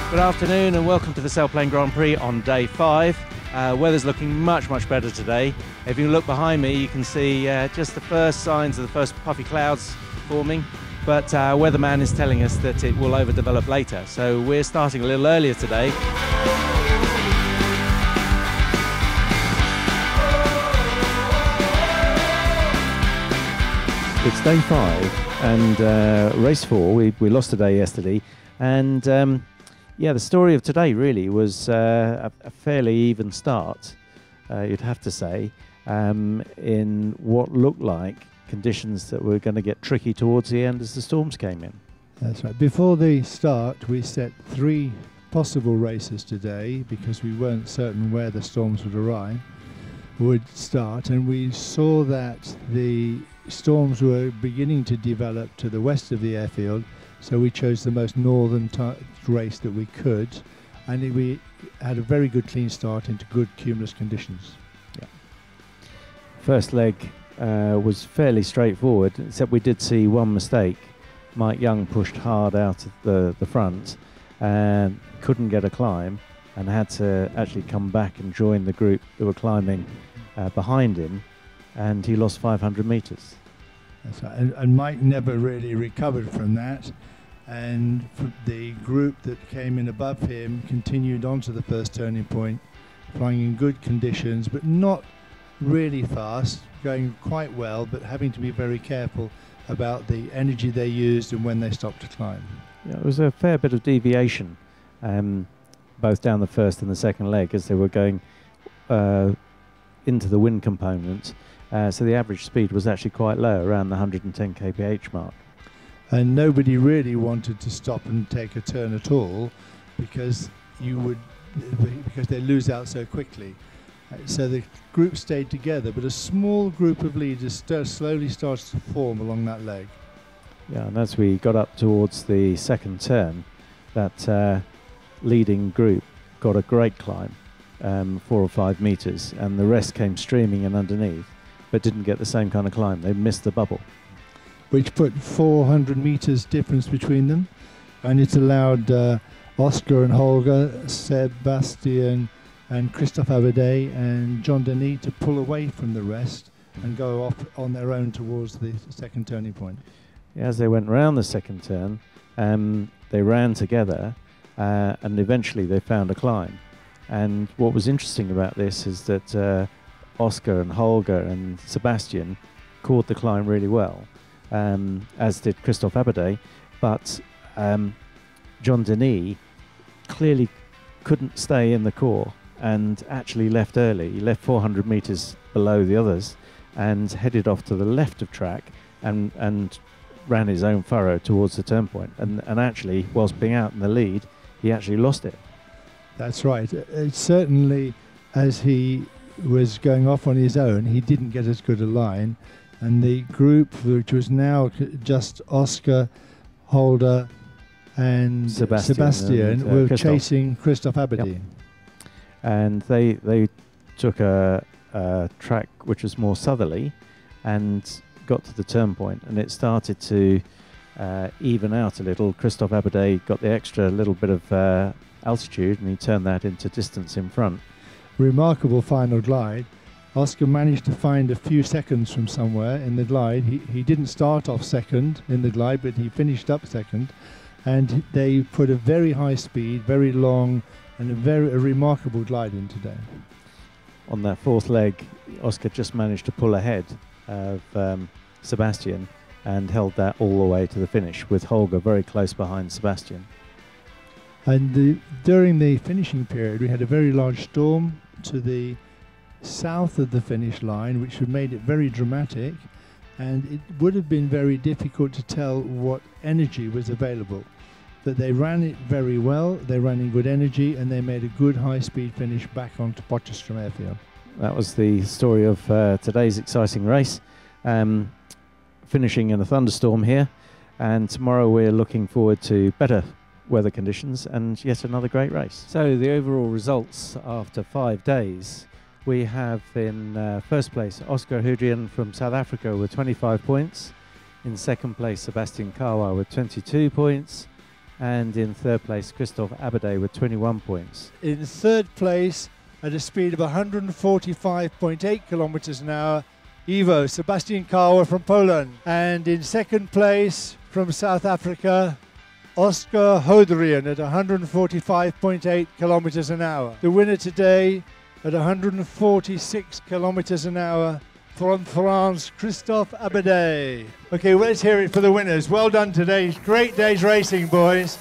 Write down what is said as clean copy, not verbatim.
Good afternoon and welcome to the Sailplane Grand Prix on day 5. Weather's looking much better today. If you look behind me you can see just the first signs of the first puffy clouds forming, but our weatherman is telling us that it will overdevelop later, so we're starting a little earlier today. It's day 5 and race 4. We lost a day yesterday, and yeah, the story of today really was a fairly even start, you'd have to say, in what looked like conditions that were going to get tricky towards the end as the storms came in. That's right. Before the start, we set 3 possible races today because we weren't certain where the storms would start, and we saw that the storms were beginning to develop to the west of the airfield. So we chose the most northern race that we could, and we had a very good clean start into good cumulus conditions. Yeah. First leg was fairly straightforward, except we did see one mistake. Mike Young pushed hard out of the front and couldn't get a climb, and had to actually come back and join the group that were climbing behind him, and he lost 500 metres. That's right. And Mike never really recovered from that, and the group that came in above him continued on to the first turning point, flying in good conditions but not really fast, going quite well, but having to be very careful about the energy they used and when they stopped to climb. Yeah, there was a fair bit of deviation both down the first and the second leg as they were going into the wind component. So the average speed was actually quite low, around the 110 kph mark. And nobody really wanted to stop and take a turn at all because they lose out so quickly. So the group stayed together, but a small group of leaders slowly started to form along that leg. Yeah, and as we got up towards the second turn, that leading group got a great climb, 4 or 5 metres, and the rest came streaming in underneath, but didn't get the same kind of climb. They missed the bubble, which put 400 metres difference between them, and it allowed Oscar and Holger, Sebastian and Christophe Abadet and John Denis to pull away from the rest and go off on their own towards the second turning point. As they went round the second turn, they ran together and eventually they found a climb. And what was interesting about this is that Oscar and Holger and Sebastian caught the climb really well, as did Christophe Abadet, but John Denis clearly couldn't stay in the core and actually left early. He left 400 metres below the others and headed off to the left of track and ran his own furrow towards the turn point. And actually, whilst being out in the lead, he actually lost it. That's right. Certainly, as he was going off on his own, he didn't get as good a line, and the group, which was now just Oscar, Holder and Sebastian were chasing Christophe Abadet. Yep. And they took a track which was more southerly and got to the turn point, and it started to even out a little. Christophe Abadet got the extra little bit of altitude, and he turned that into distance in front. Remarkable final glide. Oscar managed to find a few seconds from somewhere in the glide. He didn't start off second in the glide, but he finished up second, and they put a very high speed, very long, and a remarkable glide in today. On that fourth leg, Oscar just managed to pull ahead of Sebastian and held that all the way to the finish, with Holger very close behind Sebastian. And during the finishing period, we had a very large storm to the south of the finish line, which made it very dramatic, and it would have been very difficult to tell what energy was available. But they ran it very well, they ran in good energy, and they made a good high-speed finish back onto Potchefstroom Airfield. That was the story of today's exciting race, finishing in a thunderstorm here, and tomorrow we're looking forward to better weather conditions and yet another great race. So the overall results after 5 days, we have in first place Oscar Houdrian from South Africa with 25 points. In second place, Sebastian Kawa with 22 points. And in third place, Christophe Abadé with 21 points. In third place, at a speed of 145.8 kilometers an hour, Ivo Sebastian Kawa from Poland. And in second place, from South Africa, Oscar Hoderian at 145.8 kilometers an hour. The winner today at 146 kilometers an hour from France, Christophe Abadé. Okay, well, let's hear it for the winners. Well done today. Great day's racing, boys.